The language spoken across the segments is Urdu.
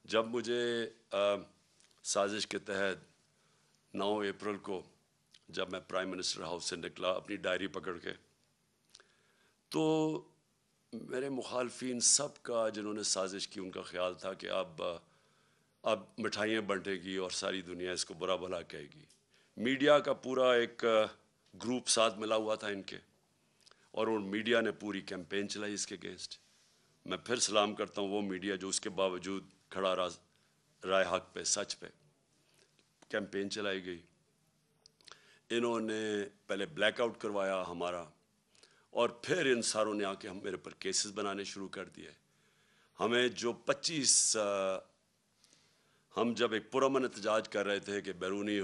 جب مجھے سازش کے تحت 9 اپریل کو جب میں پرائم منسٹر ہاؤس سے نکلا اپنی ڈائری پکڑ کے، تو میرے مخالفین سب کا جنہوں نے سازش کی ان کا خیال تھا کہ اب مٹھائیاں بانٹے گی اور ساری دنیا اس کو برا بھلا کہے گی. میڈیا کا پورا ایک گروپ ساتھ ملا ہوا تھا ان کے، اور ان میڈیا نے پوری کیمپین چلائی اس کے اگینسٹ. میں پھر سلام کرتا ہوں وہ میڈیا جو اس کے باوجود کھڑا رائے حق پہ، سچ پہ. کیمپین چلائی گئی. انہوں نے پہلے بلیک آؤٹ کروایا ہمارا، اور پھر ان ساروں نے آ کے میرے پر کیسز بنانے شروع کر دیے. ہمیں جو 25 ہم جب ایک پرامن احتجاج کر رہے تھے کہ بیرونی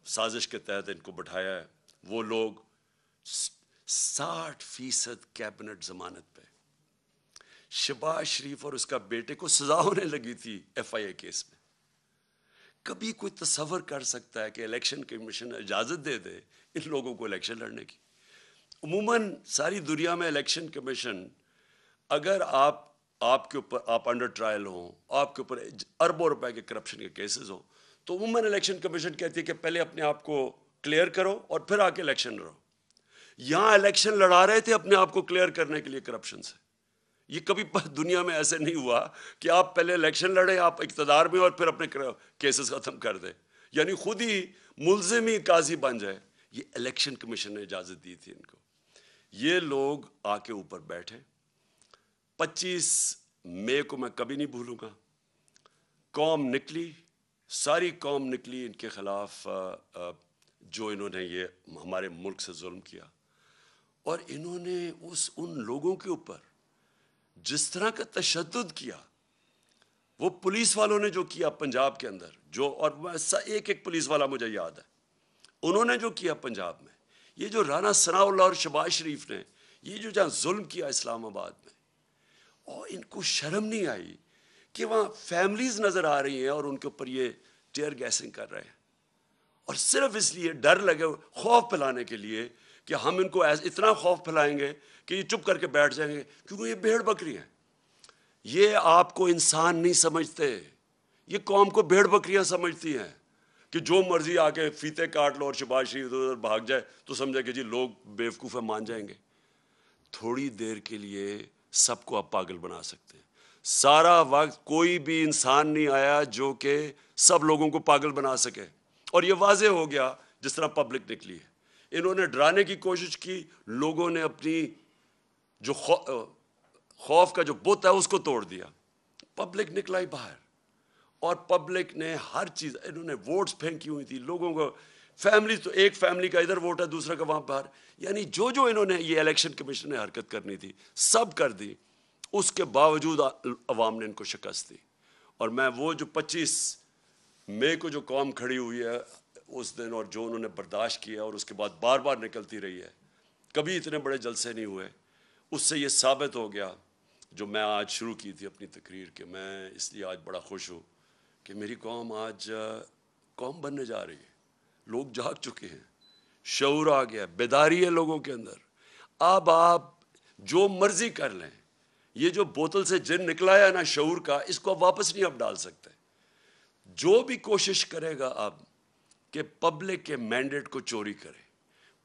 سازش کے تحت ان کو بٹھایا ہے، وہ لوگ 60% کیبنٹ ضمانت پہ. شہباز شریف اور اس کا بیٹے کو سزا ہونے لگی تھی ایف آئی اے کیس میں. کبھی کوئی تصور کر سکتا ہے کہ الیکشن کمیشن اجازت دے دے ان لوگوں کو الیکشن لڑنے کی؟ عموماً ساری دنیا میں الیکشن کمیشن، اگر آپ کے اوپر آپ انڈر ٹرائل ہوں، آپ کے اوپر اربوں روپے کے کرپشن کے کیسز ہوں، تو عموماً الیکشن کمیشن کہتی ہے کہ پہلے اپنے آپ کو کلیئر کرو اور پھر آ کے الیکشن لڑو. یہاں الیکشن لڑا رہے تھے اپنے آپ کو کلیئر کرنے کے لیے کرپشن سے. یہ کبھی دنیا میں ایسے نہیں ہوا کہ آپ پہلے الیکشن لڑیں، آپ اقتدار میں، اور پھر اپنے کیسز ختم کر دیں، یعنی خود ہی ملزم ہی قاضی بن جائے. یہ الیکشن کمیشن نے اجازت دی تھی ان کو. یہ لوگ آ کے اوپر بیٹھے. 25 مئی کو میں کبھی نہیں بھولوں گا. قوم نکلی، ساری قوم نکلی ان کے خلاف، جو انہوں نے یہ ہمارے ملک سے ظلم کیا. اور انہوں نے ان لوگوں کے اوپر جس طرح کا تشدد کیا، وہ پولیس والوں نے جو کیا پنجاب کے اندر، جو، اور ایک ایک پولیس والا مجھے یاد ہے، انہوں نے جو کیا پنجاب میں، یہ جو رانا ثناء اللہ اور شہباز شریف نے یہ جو جہاں ظلم کیا اسلام آباد میں، اور ان کو شرم نہیں آئی کہ وہاں فیملیز نظر آ رہی ہیں اور ان کے اوپر یہ ٹیئر گیسنگ کر رہے ہیں، اور صرف اس لیے ڈر لگے، خوف پھیلانے کے لیے کہ ہم ان کو اتنا خوف پھیلائیں گے کہ یہ چپ کر کے بیٹھ جائیں گے، کیونکہ یہ بھیڑ بکری ہیں. یہ آپ کو انسان نہیں سمجھتے، یہ قوم کو بھیڑ بکریاں سمجھتی ہیں کہ جو مرضی آ کے فیتے کاٹ لو اور شہباز شریف ادھر بھاگ جائے تو سمجھے کہ جی لوگ بیوقوف ہیں، مان جائیں گے. تھوڑی دیر کے لیے سب کو آپ پاگل بنا سکتے ہیں. سارا وقت کوئی بھی انسان نہیں آیا جو کہ سب لوگوں کو پاگل بنا سکے، اور یہ واضح ہو گیا جس طرح پبلک نکلی ہے. انہوں نے ڈرانے کی کوشش کی، لوگوں نے اپنی جو خوف کا جو بت ہے اس کو توڑ دیا. پبلک نکلا ہی باہر، اور پبلک نے ہر چیز، انہوں نے ووٹس پھینکی ہوئی تھی لوگوں کو. فیملی تو ایک فیملی کا ادھر ووٹ ہے، دوسرا کا وہاں باہر، یعنی جو انہوں نے یہ الیکشن کمیشن نے حرکت کرنی تھی سب کر دی. اس کے باوجود عوام نے ان کو شکست دی. اور میں وہ جو 25 مئی کو جو قوم کھڑی ہوئی ہے اس دن، اور جو انہوں نے برداشت کیا اور اس کے بعد بار بار نکلتی رہی ہے، کبھی اتنے بڑے جلسے نہیں ہوئے. اس سے یہ ثابت ہو گیا جو میں آج شروع کی تھی اپنی تقریر، کہ میں اس لیے آج بڑا خوش ہوں کہ میری قوم آج قوم بننے جا رہی ہے. لوگ جاگ چکے ہیں، شعور آ گیا، بیداری ہے لوگوں کے اندر. اب آپ جو مرضی کر لیں، یہ جو بوتل سے جن نکلا ہے نا شعور کا، اس کو آپ واپس نہیں اب ڈال سکتے. جو بھی کوشش کرے گا اب کہ پبلک کے مینڈیٹ کو چوری کرے،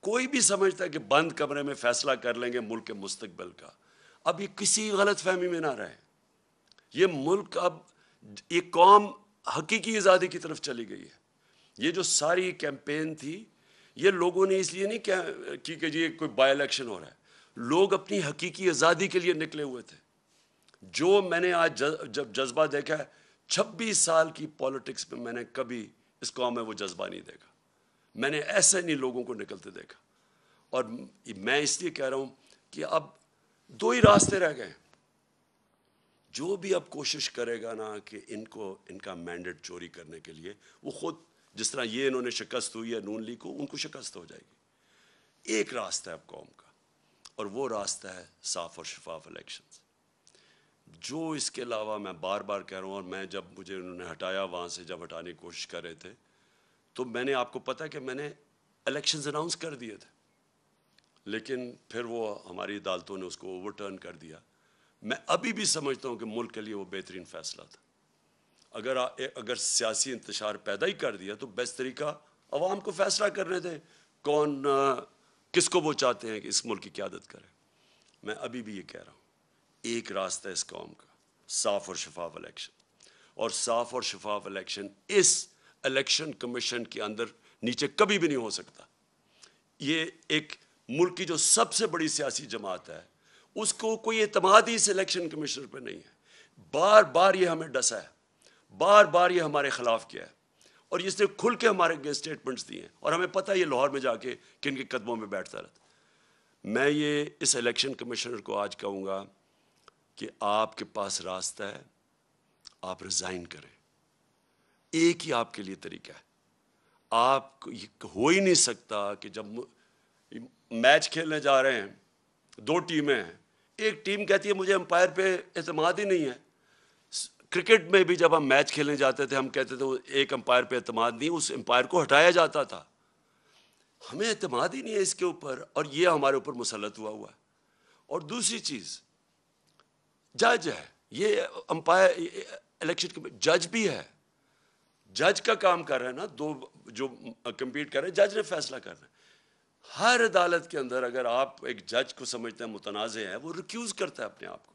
کوئی بھی سمجھتا ہے کہ بند کمرے میں فیصلہ کر لیں گے ملک کے مستقبل کا، اب یہ کسی غلط فہمی میں نہ رہے. یہ ملک اب، یہ قوم حقیقی آزادی کی طرف چلی گئی ہے. یہ جو ساری کیمپین تھی یہ لوگوں نے اس لیے نہیں کی کہ جی کوئی بائی الیکشن ہو رہا ہے، لوگ اپنی حقیقی آزادی کے لیے نکلے ہوئے تھے. جو میں نے آج جب جذبہ دیکھا ہے 26 سال کی پالیٹکس میں، میں نے کبھی اس قوم میں وہ جذبہ نہیں دیکھا. میں نے ایسے نہیں لوگوں کو نکلتے دیکھا. اور میں اس لیے کہہ رہا ہوں کہ اب 2 ہی راستے رہ گئے. جو بھی اب کوشش کرے گا نا کہ ان کا مینڈیٹ چوری کرنے کے لیے، وہ خود جس طرح یہ انہوں نے شکست ہوئی ہے نون لیگ کو، ان کو شکست ہو جائے گی. ایک راستہ ہے اب قوم کا، اور وہ راستہ ہے صاف اور شفاف الیکشنز. جو اس کے علاوہ، میں بار بار کہہ رہا ہوں، اور میں جب مجھے انہوں نے ہٹایا وہاں سے، جب ہٹانے کی کوشش کر رہے تھے، تو میں نے، آپ کو پتہ ہے کہ میں نے الیکشنز اناؤنس کر دیے تھے، لیکن پھر وہ ہماری عدالتوں نے اس کو اوور ٹرن کر دیا. میں ابھی بھی سمجھتا ہوں کہ ملک کے لیے وہ بہترین فیصلہ تھا. اگر سیاسی انتشار پیدا ہی کر دیا تو بیسٹ طریقہ عوام کو فیصلہ کرنے دیں کون کس کو وہ چاہتے ہیں کہ اس ملک کی قیادت کرے. میں ابھی بھی یہ کہہ رہا ہوں، ایک راستہ اس قوم کا صاف اور شفاف الیکشن، اور صاف اور شفاف الیکشن اس الیکشن کمیشن کے اندر نیچے کبھی بھی نہیں ہو سکتا. یہ ایک ملک کی جو سب سے بڑی سیاسی جماعت ہے اس کو کوئی اعتماد ہی اس الیکشن کمیشنر پہ نہیں ہے. بار بار یہ ہمیں ڈسا ہے، بار بار یہ ہمارے خلاف کیا ہے، اور اس نے کھل کے ہمارے اسٹیٹمنٹس دیے ہیں، اور ہمیں پتہ ہے یہ لاہور میں جا کے کن کے قدموں میں بیٹھتا رہتا. میں یہ اس الیکشن کمیشنر کو آج کہوں گا کہ آپ کے پاس راستہ ہے، آپ ریزائن کریں. ایک ہی آپ کے لیے طریقہ ہے. آپ ہو ہی نہیں سکتا کہ جب میچ کھیلنے جا رہے ہیں، دو ٹیمیں ہیں، ایک ٹیم کہتی ہے مجھے امپائر پہ اعتماد ہی نہیں ہے. کرکٹ میں بھی جب ہم میچ کھیلنے جاتے تھے ہم کہتے تھے ایک امپائر پہ اعتماد نہیں، اس امپائر کو ہٹایا جاتا تھا. ہمیں اعتماد ہی نہیں ہے اس کے اوپر، اور یہ ہمارے اوپر مسلط ہوا ہے. اور دوسری چیز، جج ہے، یہ امپائر الیکشن جج بھی ہے، جج کا کام کر رہے ہیں نا، دو جو کمپیٹ کر رہے ہیں، جج نے فیصلہ کرنا ہے. ہر عدالت کے اندر اگر آپ ایک جج کو سمجھتے ہیں متنازع ہے، وہ ریکیوز کرتا ہے اپنے آپ کو.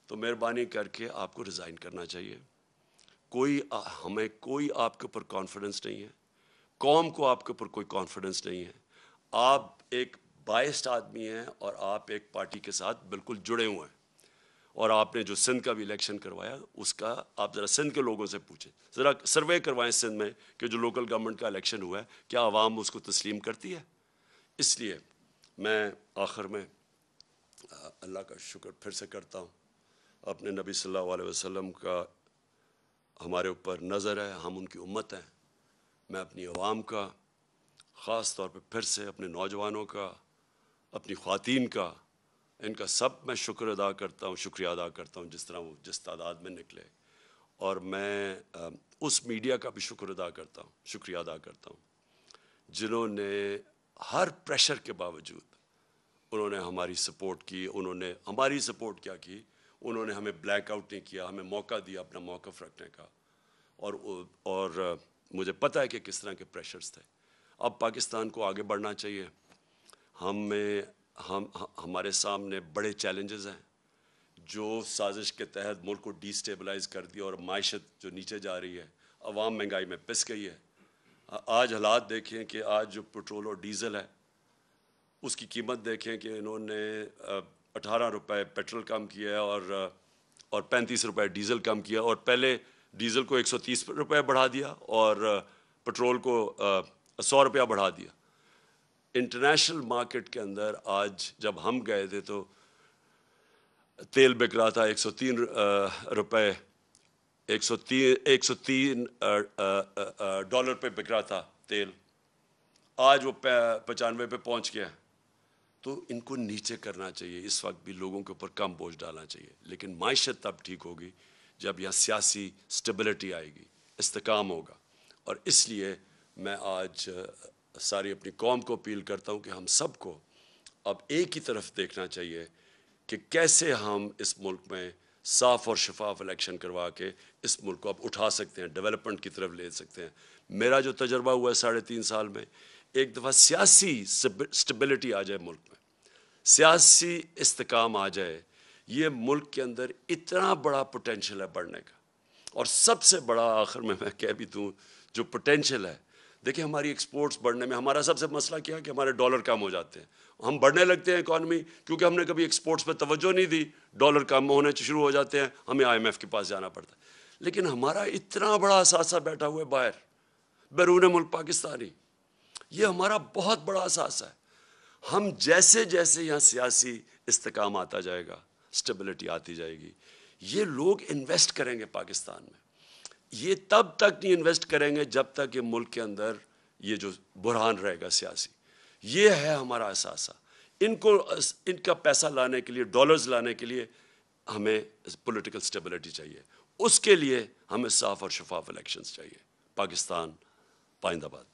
تو مہربانی کر کے آپ کو ریزائن کرنا چاہیے. ہمیں کوئی آپ کے اوپر کانفیڈنس نہیں ہے، قوم کو آپ کے اوپر کوئی کانفیڈنس نہیں ہے. آپ ایک بائسڈ آدمی ہیں اور آپ ایک پارٹی کے ساتھ بالکل جڑے ہوئے ہیں. اور آپ نے جو سندھ کا بھی الیکشن کروایا اس کا آپ ذرا سندھ کے لوگوں سے پوچھیں، ذرا سروے کروائیں سندھ میں کہ جو لوکل گورنمنٹ کا الیکشن ہوا ہے کیا عوام اس کو تسلیم کرتی ہے. اس لیے میں آخر میں اللہ کا شکر پھر سے کرتا ہوں. اپنے نبی صلی اللہ علیہ وسلم کا ہمارے اوپر نظر ہے، ہم ان کی امت ہیں. میں اپنی عوام کا، خاص طور پہ پھر سے اپنے نوجوانوں کا، اپنی خواتین کا، ان کا سب میں شکر ادا کرتا ہوں، شکریہ ادا کرتا ہوں جس طرح وہ جس تعداد میں نکلے. اور میں اس میڈیا کا بھی شکر ادا کرتا ہوں، شکریہ ادا کرتا ہوں جنہوں نے ہر پریشر کے باوجود انہوں نے ہماری سپورٹ کی. انہوں نے ہماری سپورٹ کیا کی، انہوں نے ہمیں بلیک آؤٹ نہیں کیا، ہمیں موقع دیا اپنا موقف رکھنے کا. اور مجھے پتہ ہے کہ کس طرح کے پریشرز تھے. اب پاکستان کو آگے بڑھنا چاہیے. ہمارے سامنے بڑے چیلنجز ہیں جو سازش کے تحت ملک کو ڈی سٹیبلائز کر دیا اور معیشت جو نیچے جا رہی ہے، عوام مہنگائی میں پس گئی ہے. آج حالات دیکھیں کہ آج جو پٹرول اور ڈیزل ہے اس کی قیمت دیکھیں کہ انہوں نے 18 روپے پیٹرول کم کیا ہے اور 35 روپے ڈیزل کم کیا، اور پہلے ڈیزل کو 130 روپے بڑھا دیا اور پٹرول کو 100 روپیہ بڑھا دیا. انٹرنیشنل مارکیٹ کے اندر آج جب ہم گئے تھے تو تیل بک رہا تھا 103 روپے، 103 ڈالر پہ بک رہا تھا تیل. آج وہ 95 پہ پہنچ گیا. تو ان کو نیچے کرنا چاہیے. اس وقت بھی لوگوں کے اوپر کم بوجھ ڈالنا چاہیے، لیکن معیشت تب ٹھیک ہوگی جب یہاں سیاسی سٹیبلٹی آئے گی، استحکام ہوگا. اور اس لیے میں آج ساری اپنی قوم کو اپیل کرتا ہوں کہ ہم سب کو اب ایک ہی طرف دیکھنا چاہیے کہ کیسے ہم اس ملک میں صاف اور شفاف الیکشن کروا کے اس ملک کو اب اٹھا سکتے ہیں، ڈیولپمنٹ کی طرف لے سکتے ہیں. میرا جو تجربہ ہوا ہے 3.5 سال میں، ایک دفعہ سیاسی سٹیبلٹی آ جائے ملک میں، سیاسی استحکام آ جائے، یہ ملک کے اندر اتنا بڑا پوٹینشل ہے بڑھنے کا. اور سب سے بڑا آخر میں کہہ بھی دوں جو پوٹینشل ہے، دیکھیں ہماری ایکسپورٹس بڑھنے میں ہمارا سب سے مسئلہ کیا ہے کہ ہمارے ڈالر کم ہو جاتے ہیں. ہم بڑھنے لگتے ہیں اکانومی کیونکہ ہم نے کبھی ایکسپورٹس پہ توجہ نہیں دی، ڈالر کم ہونے شروع ہو جاتے ہیں، ہمیں IMF کے پاس جانا پڑتا ہے. لیکن ہمارا اتنا بڑا اثاثہ بیٹھا ہوا ہے باہر، بیرون ملک پاکستانی، یہ ہمارا بہت بڑا اثاثہ ہے. ہم جیسے جیسے یہاں سیاسی استحکام آتا جائے گا، سٹیبلٹی آتی جائے گی، یہ لوگ انویسٹ کریں گے پاکستان میں. یہ تب تک نہیں انویسٹ کریں گے جب تک یہ ملک کے اندر یہ جو بحران رہے گا سیاسی. یہ ہے ہمارا اثاثہ. ان کا پیسہ لانے کے لیے، ڈالرز لانے کے لیے ہمیں پولیٹیکل سٹیبلٹی چاہیے. اس کے لیے ہمیں صاف اور شفاف الیکشنز چاہیے. پاکستان پائندہ باد.